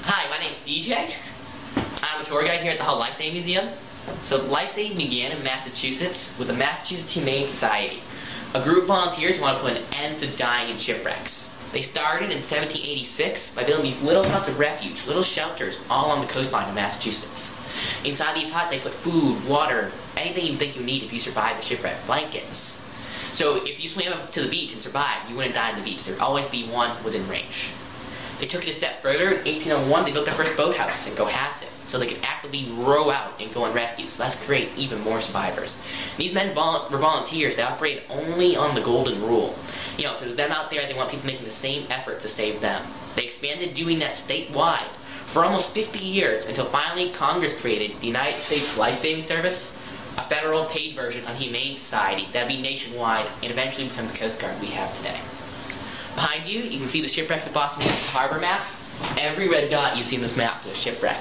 Hi, my name's DJ. I'm a tour guide here at the Lifesaving Museum. So Lifesaving began in Massachusetts with the Massachusetts Humane Society. A group of volunteers wanted to put an end to dying in shipwrecks. They started in 1786 by building these little huts of refuge, little shelters, all on the coastline of Massachusetts. Inside these huts they put food, water, anything you think you need if you survive a shipwreck, blankets. So if you swam up to the beach and survived, you wouldn't die on the beach. There would always be one within range. They took it a step further. In 1801, they built their first boathouse in Cohasset, so they could actively row out and go on rescue, so that's create even more survivors. These men were volunteers. They operated only on the golden rule. You know, if it was them out there, they want people making the same effort to save them. They expanded doing that statewide for almost 50 years until finally Congress created the United States Lifesaving Service, a federal paid version of Humane Society that would be nationwide and eventually become the Coast Guard we have today. Behind you, you can see the shipwrecks of Boston Harbor map. Every red dot you see in this map is a shipwreck,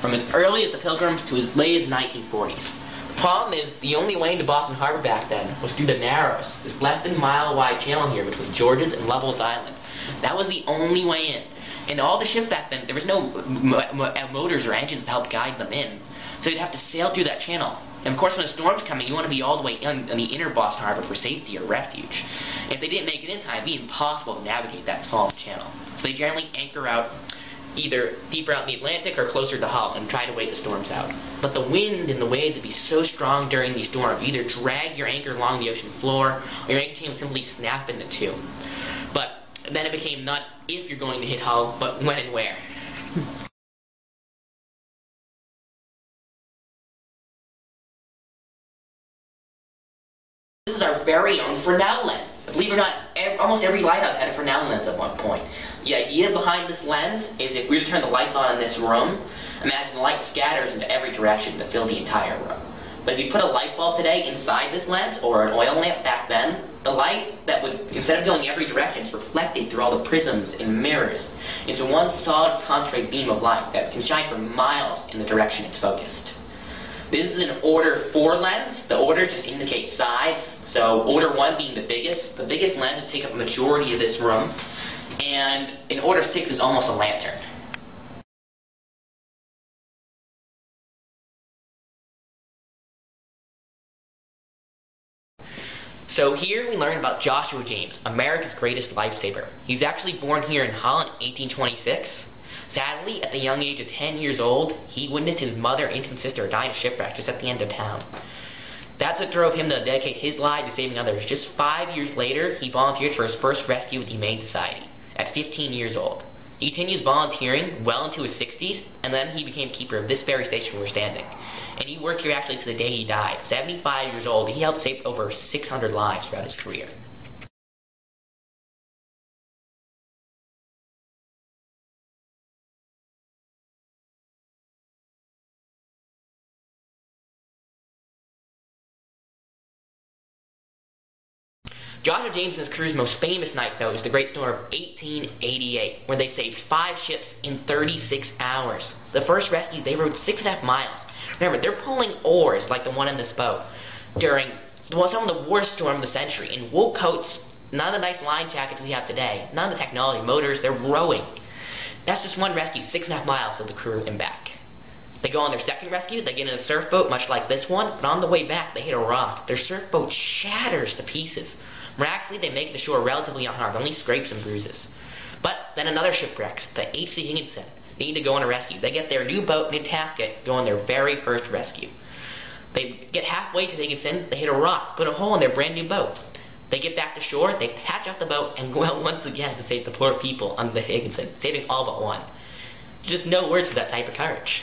from as early as the Pilgrims to as late as the 1940s. The problem is, the only way into Boston Harbor back then was through the Narrows, this less than mile-wide channel here between George's and Lovell's Island. That was the only way in. And all the ships back then, there was no motors or engines to help guide them in. So you'd have to sail through that channel. And of course, when a storm's coming, you want to be all the way in the inner Boston Harbor for safety or refuge. And if they didn't make it in time, it'd be impossible to navigate that small channel. So they generally anchor out either deeper out in the Atlantic or closer to Hull and try to wait the storms out. But the wind and the waves would be so strong during these storms, you either drag your anchor along the ocean floor, or your anchor chain would simply snap into two. But then it became not if you're going to hit Hull, but when and where. This is our very own Fresnel lens. Believe it or not, almost every lighthouse had a Fresnel lens at one point. The idea behind this lens is if we were to turn the lights on in this room, imagine the light scatters into every direction to fill the entire room. But if you put a light bulb today inside this lens, or an oil lamp back then, the light that would, instead of going every direction, is reflected through all the prisms and mirrors into one solid concentrated beam of light that can shine for miles in the direction it's focused. This is an order 4 lens. The orders just indicate size. So order 1 being the biggest lens would take up a majority of this room. And in order 6 is almost a lantern. So here we learn about Joshua James, America's greatest lifesaver. He's actually born here in Holland in 1826. Sadly, at the young age of 10 years old, he witnessed his mother and infant sister die in a shipwreck just at the end of town. That's what drove him to dedicate his life to saving others. Just 5 years later, he volunteered for his first rescue with the Humane Society, at 15 years old. He continues volunteering well into his 60s, and then he became keeper of this very station where we're standing. And he worked here actually to the day he died. 75 years old, he helped save over 600 lives throughout his career. Joshua James and his crew's most famous night, though, is the Great Storm of 1888, where they saved 5 ships in 36 hours. The first rescue, they rowed 6.5 miles. Remember, they're pulling oars like the one in this boat during some of the worst storm of the century, in wool coats, none of the nice line jackets we have today, none of the technology, motors, they're rowing. That's just one rescue, 6.5 miles to the crew and back. They go on their second rescue, they get in a surf boat, much like this one, but on the way back, they hit a rock. Their surf boat shatters to pieces. Miraculously, they make it to shore relatively unharmed, only scrapes and bruises. But then another shipwreck, the H.C. Higginson. They need to go on a rescue. They get their new boat, new tasket, go on their very first rescue. They get halfway to Higginson, they hit a rock, put a hole in their brand new boat. They get back to shore, they patch off the boat, and go out once again to save the poor people on the Higginson, saving all but one. Just no words for that type of courage.